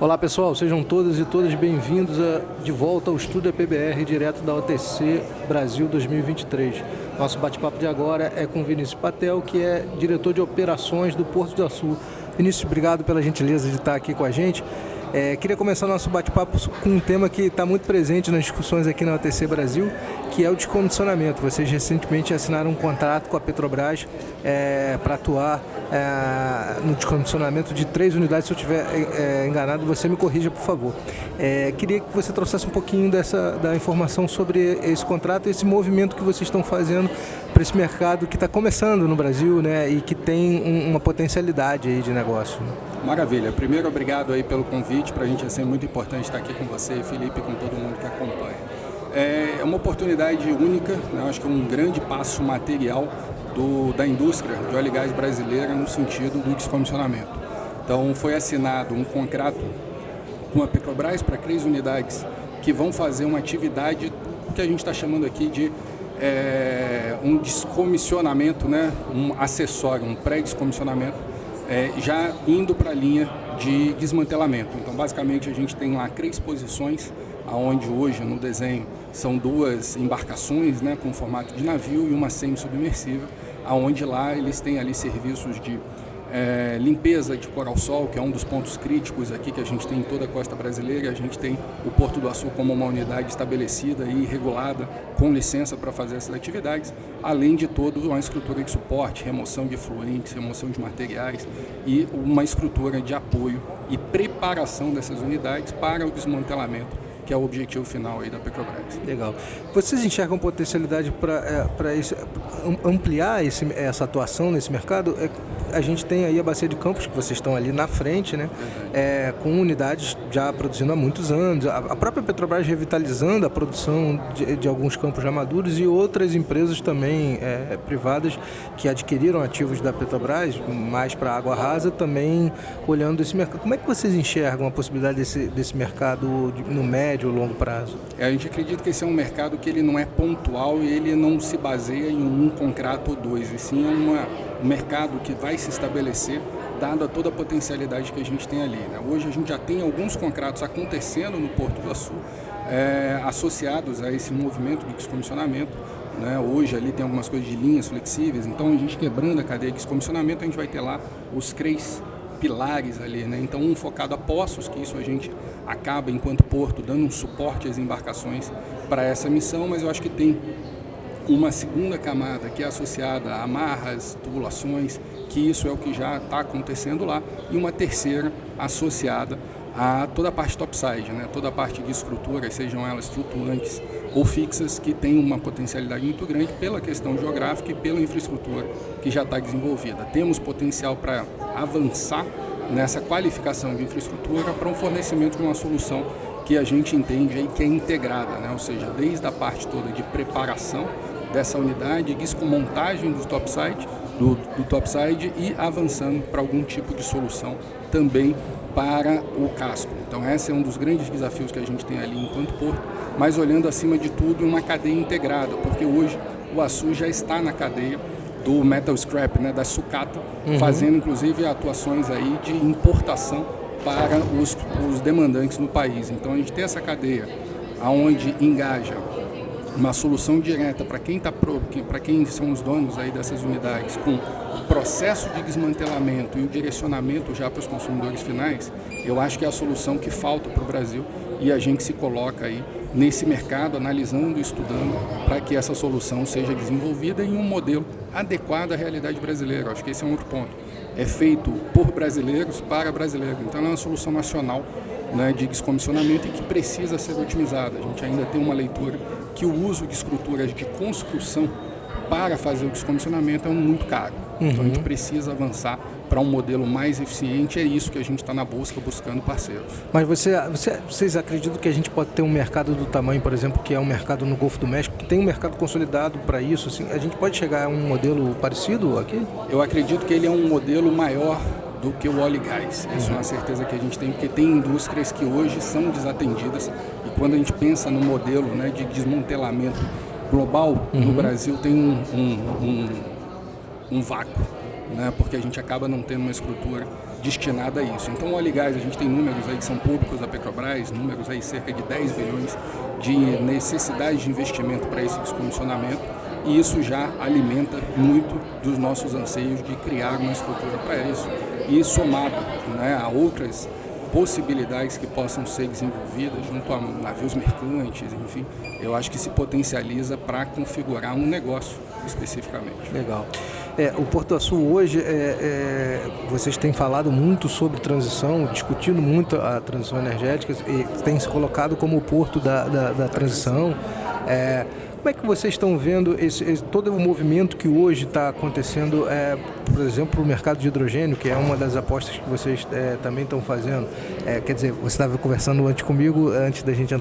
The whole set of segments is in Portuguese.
Olá pessoal, sejam todas e todas bem-vindos de volta ao Estúdio PBR, direto da OTC Brasil 2023. Nosso bate-papo de agora é com Vinícius Patel, que é diretor de operações do Porto do Açu. Vinícius, obrigado pela gentileza de estar aqui com a gente. Queria começar nosso bate-papo com um tema que está muito presente nas discussões aqui na OTC Brasil, que é o descomissionamento. Vocês recentemente assinaram um contrato com a Petrobras para atuar no descomissionamento de 3 unidades. Se eu estiver enganado, você me corrija, por favor. Queria que você trouxesse um pouquinho da informação sobre esse contrato e esse movimento que vocês estão fazendo para esse mercado que está começando no Brasil, né, e que tem uma potencialidade aí de negócio. Maravilha. Primeiro, obrigado aí pelo convite. Para a gente é sempre muito importante estar aqui com você, Felipe, e com todo mundo que acompanha. É uma oportunidade única, né? Acho que é um grande passo material da indústria de óleo e gás brasileira no sentido do descomissionamento. Então, foi assinado um contrato com a Petrobras para 3 unidades que vão fazer uma atividade que a gente está chamando aqui de um descomissionamento, né? Um acessório, um pré-descomissionamento, já indo para a linha de desmantelamento. Então, basicamente, a gente tem lá 3 posições, onde hoje, no desenho, são 2 embarcações, né, com formato de navio e uma semi-submersível, onde lá eles têm ali serviços de limpeza de coral-sol, que é um dos pontos críticos aqui que a gente tem em toda a costa brasileira. A gente tem o Porto do Açu como uma unidade estabelecida e regulada, com licença para fazer essas atividades, além de toda uma estrutura de suporte, remoção de efluentes, remoção de materiais e uma estrutura de apoio e preparação dessas unidades para o desmantelamento, que é o objetivo final aí da Petrobras. Legal. Vocês enxergam potencialidade para ampliar essa atuação nesse mercado? A gente tem aí a Bacia de Campos, que vocês estão ali na frente, né? Com unidades já produzindo há muitos anos. A própria Petrobras revitalizando a produção de alguns campos já maduros e outras empresas também privadas que adquiriram ativos da Petrobras, mais para água rasa, também olhando esse mercado. Como é que vocês enxergam a possibilidade desse mercado no médio ou longo prazo? A gente acredita que esse é um mercado que ele não é pontual e ele não se baseia em um contrato ou 2, e sim um mercado que vai se estabelecer dado a toda a potencialidade que a gente tem ali, né? Hoje a gente já tem alguns contratos acontecendo no Porto do Açu, associados a esse movimento de descomissionamento, né? Hoje ali tem algumas coisas de linhas flexíveis, então a gente quebrando a cadeia de descomissionamento, a gente vai ter lá os 3 pilares ali, né? Então, um focado a poços, que isso a gente acaba, enquanto porto, dando um suporte às embarcações para essa missão, mas eu acho que tem uma segunda camada que é associada a amarras, tubulações, que isso é o que já está acontecendo lá, e uma terceira associada a toda a parte topside, né? Toda a parte de estruturas, sejam elas flutuantes ou fixas, que tem uma potencialidade muito grande pela questão geográfica e pela infraestrutura que já está desenvolvida. Temos potencial para avançar nessa qualificação de infraestrutura para um fornecimento de uma solução que a gente entende aí que é integrada, né? Ou seja, desde a parte toda de preparação dessa unidade, desmontagem do topside e avançando para algum tipo de solução também para o casco. Então esse é um dos grandes desafios que a gente tem ali enquanto porto, mas olhando acima de tudo uma cadeia integrada, porque hoje o Açu já está na cadeia do metal scrap, né, da sucata, fazendo inclusive atuações aí de importação para os demandantes no país. Então a gente tem essa cadeia aonde engaja uma solução direta para quem são os donos aí dessas unidades, com o processo de desmantelamento e o direcionamento já para os consumidores finais. Eu acho que é a solução que falta para o Brasil e a gente se coloca aí nesse mercado, analisando e estudando para que essa solução seja desenvolvida em um modelo adequado à realidade brasileira. Acho que esse é um outro ponto. É feito por brasileiros para brasileiros. Então é uma solução nacional, né, de descomissionamento e que precisa ser otimizada. A gente ainda tem uma leitura que o uso de estruturas de construção para fazer o descomissionamento é muito caro. Então a gente precisa avançar para um modelo mais eficiente. É isso que a gente está na busca, buscando parceiros. Mas vocês acreditam que a gente pode ter um mercado do tamanho, por exemplo, que é um mercado no Golfo do México, que tem um mercado consolidado para isso? Assim, a gente pode chegar a um modelo parecido aqui? Eu acredito que ele é um modelo maior do que o óleo e gás. Isso é uma certeza que a gente tem, porque tem indústrias que hoje são desatendidas, e quando a gente pensa no modelo, né, de desmantelamento global, no Brasil tem um vácuo, né, porque a gente acaba não tendo uma estrutura destinada a isso. Então o óleo e gás, a gente tem números aí que são públicos da Petrobras, números aí cerca de 10 bilhões de necessidade de investimento para esse descomissionamento, e isso já alimenta muito dos nossos anseios de criar uma estrutura para isso, e somado, né, a outras possibilidades que possam ser desenvolvidas junto a navios mercantes, enfim, eu acho que se potencializa para configurar um negócio especificamente. Legal. O Porto Açul hoje, vocês têm falado muito sobre transição, discutindo muito a transição energética e tem se colocado como o porto da transição. Como é que vocês estão vendo todo o movimento que hoje está acontecendo, por exemplo, o mercado de hidrogênio, que é uma das apostas que vocês também estão fazendo? Quer dizer, você estava conversando antes comigo, antes da gente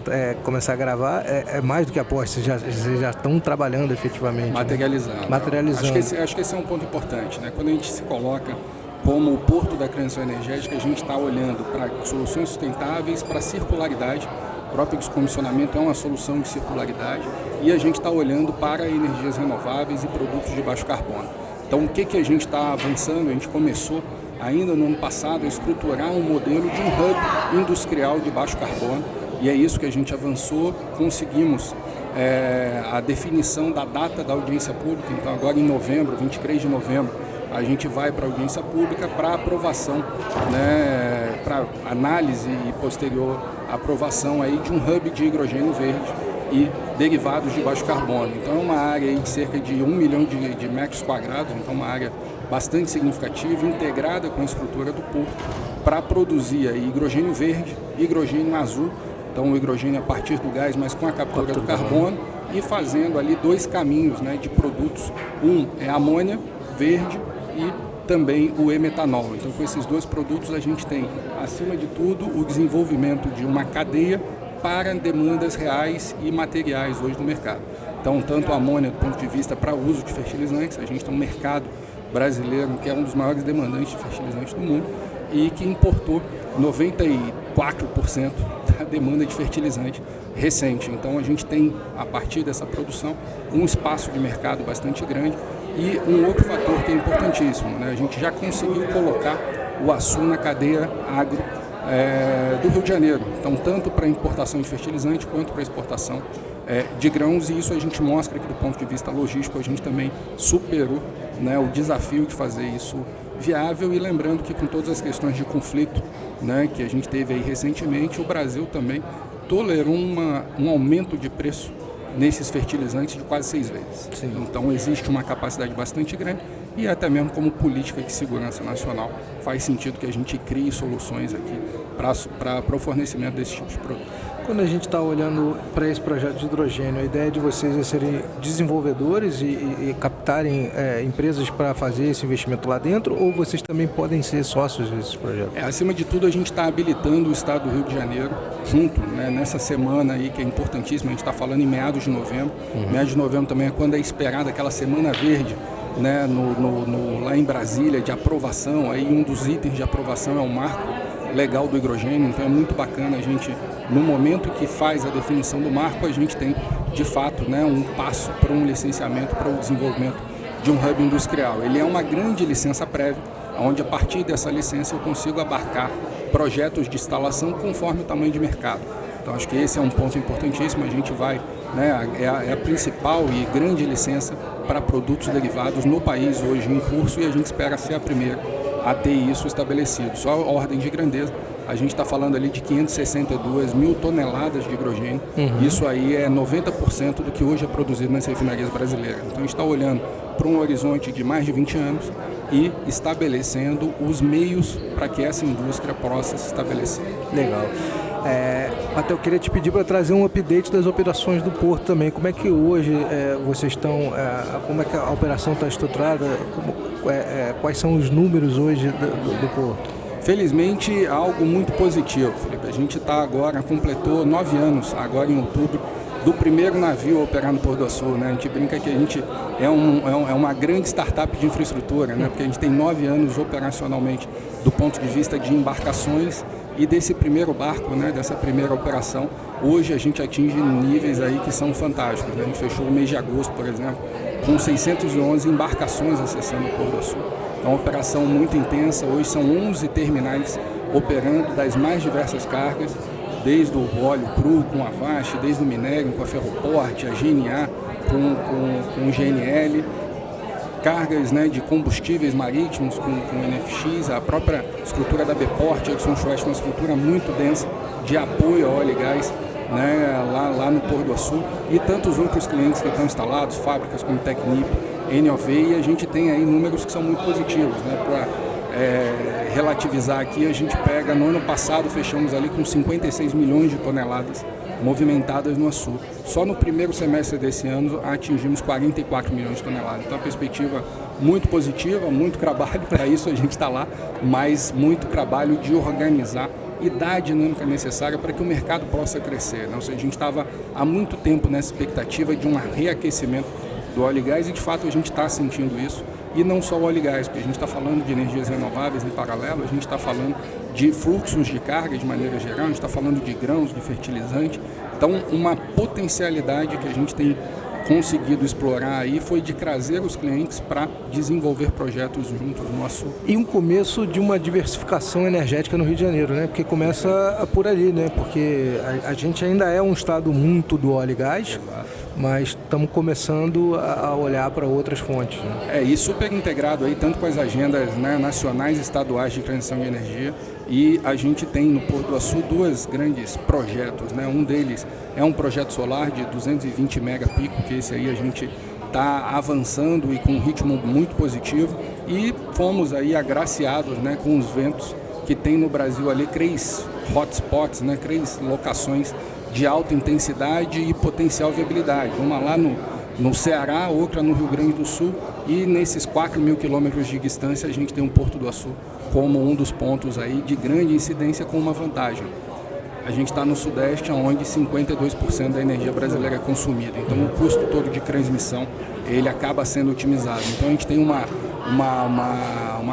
começar a gravar, é mais do que aposta, vocês já estão trabalhando efetivamente. Materializando. Né? Materializando. Acho que esse é um ponto importante, né? Quando a gente se coloca como o porto da transição energética, a gente está olhando para soluções sustentáveis, para circularidade. O próprio descomissionamento é uma solução de circularidade e a gente está olhando para energias renováveis e produtos de baixo carbono. Então, o que a gente está avançando? A gente começou ainda no ano passado a estruturar um modelo de um hub industrial de baixo carbono e é isso que a gente avançou, conseguimos a definição da data da audiência pública. Então, agora em novembro, 23 de novembro, a gente vai para a audiência pública para aprovação, né, para análise e posterior aprovação aí de um hub de hidrogênio verde e derivados de baixo carbono. Então é uma área aí de cerca de 1 milhão de metros quadrados, então uma área bastante significativa, integrada com a estrutura do porto, para produzir aí hidrogênio verde, hidrogênio azul, então o hidrogênio a partir do gás, mas com a captura do carbono, e fazendo ali dois caminhos, né, de produtos. Um é a amônia verde e também o e-metanol. Então, com esses dois produtos, a gente tem, acima de tudo, o desenvolvimento de uma cadeia para demandas reais e materiais hoje no mercado. Então, tanto a amônia, do ponto de vista para uso de fertilizantes, a gente tem um mercado brasileiro que é um dos maiores demandantes de fertilizantes do mundo e que importou 94% da demanda de fertilizante recente. Então, a gente tem, a partir dessa produção, um espaço de mercado bastante grande. E um outro fator que é importantíssimo, né? A gente já conseguiu colocar o açu na cadeia agro do Rio de Janeiro. Então, tanto para importação de fertilizante quanto para exportação de grãos, e isso a gente mostra que do ponto de vista logístico a gente também superou, né, o desafio de fazer isso viável, e lembrando que com todas as questões de conflito, né, que a gente teve aí recentemente, o Brasil também tolerou um aumento de preço nesses fertilizantes de quase 6 vezes. Sim. Então existe uma capacidade bastante grande e até mesmo como política de segurança nacional faz sentido que a gente crie soluções aqui para o fornecimento desse tipo de produto. Quando a gente está olhando para esse projeto de hidrogênio, a ideia de vocês é serem desenvolvedores e captarem empresas para fazer esse investimento lá dentro, ou vocês também podem ser sócios desses projetos? Acima de tudo, a gente está habilitando o Estado do Rio de Janeiro junto, né, nessa semana aí que é importantíssima. A gente está falando em meados de novembro. Meados de novembro também é quando é esperada aquela Semana Verde, né, lá em Brasília, de aprovação. Aí um dos itens de aprovação é o marco legal do hidrogênio, então é muito bacana a gente, no momento que faz a definição do marco, a gente tem de fato, né, um passo para um licenciamento para o desenvolvimento de um hub industrial. Ele é uma grande licença prévia, onde a partir dessa licença eu consigo abarcar projetos de instalação conforme o tamanho de mercado. Então acho que esse é um ponto importantíssimo. A gente vai, né, é a principal e grande licença para produtos derivados no país hoje em curso, e a gente espera ser a primeira a ter isso estabelecido. Só a ordem de grandeza, a gente está falando ali de 562 mil toneladas de hidrogênio. Isso aí é 90% do que hoje é produzido nas refinarias brasileiras. Então a gente está olhando para um horizonte de mais de 20 anos e estabelecendo os meios para que essa indústria possa se estabelecer. Legal. Até eu queria te pedir para trazer um update das operações do Porto também. Como é que hoje vocês estão, como é que a operação está estruturada, quais são os números hoje do Porto? Felizmente, algo muito positivo, Felipe. A gente completou 9 anos, agora em outubro, do primeiro navio a operar no Porto do Açul, né? A gente brinca que a gente é uma grande startup de infraestrutura, né? Porque a gente tem 9 anos operacionalmente do ponto de vista de embarcações, e desse primeiro barco, né, dessa primeira operação, hoje a gente atinge níveis aí que são fantásticos, né? A gente fechou o mês de agosto, por exemplo, com 611 embarcações acessando o Porto do Açul. É uma operação muito intensa. Hoje são 11 terminais operando das mais diversas cargas, desde o óleo cru com a Vast, desde o minério com a Ferroporte, a GNA com o GNL, cargas, né, de combustíveis marítimos com o NFX, a própria estrutura da Bport, a Exxon West, uma estrutura muito densa de apoio ao óleo e gás, né, lá no Porto do Açu, e tantos outros clientes que estão instalados, fábricas como Tecnip, NOV, e a gente tem aí números que são muito positivos, né, para relativizar aqui, a gente pega, no ano passado fechamos ali com 56 milhões de toneladas movimentadas no Açu. Só no primeiro semestre desse ano atingimos 44 milhões de toneladas. Então, a perspectiva muito positiva, muito trabalho, para isso a gente está lá, mas muito trabalho de organizar e dar a dinâmica necessária para que o mercado possa crescer, né? Ou seja, a gente estava há muito tempo nessa expectativa de um reaquecimento do óleo e gás e, de fato, a gente está sentindo isso. E não só o óleo e gás, porque a gente está falando de energias renováveis em paralelo, a gente está falando de fluxos de carga de maneira geral, a gente está falando de grãos, de fertilizante. Então, uma potencialidade que a gente tem conseguido explorar aí foi de trazer os clientes para desenvolver projetos juntos no Açu. E um começo de uma diversificação energética no Rio de Janeiro, né? Porque começa por ali, né? Porque a gente ainda é um estado muito do óleo e gás, mas estamos começando a olhar para outras fontes, né? E super integrado aí, tanto com as agendas, né, nacionais e estaduais de transição de energia, e a gente tem no Porto do Açu dois grandes projetos, né? Um deles é um projeto solar de 220 megapico, que esse aí a gente está avançando e com um ritmo muito positivo, e fomos aí agraciados, né, com os ventos que tem no Brasil ali, 3 hotspots, né, 3 locações de alta intensidade e potencial viabilidade. Uma lá no Ceará, outra no Rio Grande do Sul, e nesses 4.000 quilômetros de distância a gente tem um Porto do Açu como um dos pontos aí de grande incidência, com uma vantagem. A gente está no Sudeste, onde 52% da energia brasileira é consumida. Então, o custo todo de transmissão, ele acaba sendo otimizado. Então, a gente tem uma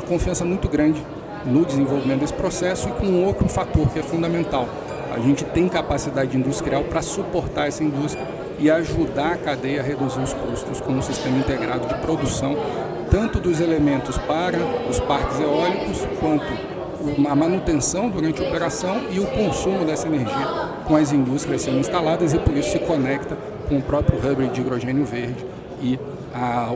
confiança muito grande no desenvolvimento desse processo, e com um outro fator que é fundamental. A gente tem capacidade industrial para suportar essa indústria e ajudar a cadeia a reduzir os custos com um sistema integrado de produção, tanto dos elementos para os parques eólicos, quanto a manutenção durante a operação e o consumo dessa energia com as indústrias sendo instaladas, e por isso se conecta com o próprio hub de hidrogênio verde e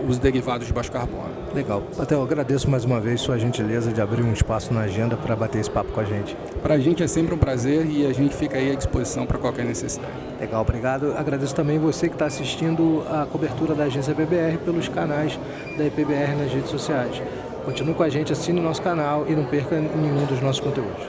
os derivados de baixo carbono. Legal. Patel, eu agradeço mais uma vez sua gentileza de abrir um espaço na agenda para bater esse papo com a gente. Para a gente é sempre um prazer e a gente fica aí à disposição para qualquer necessidade. Legal, obrigado. Agradeço também você que está assistindo a cobertura da agência PBR pelos canais da EPBR nas redes sociais. Continue com a gente, assine o nosso canal e não perca nenhum dos nossos conteúdos.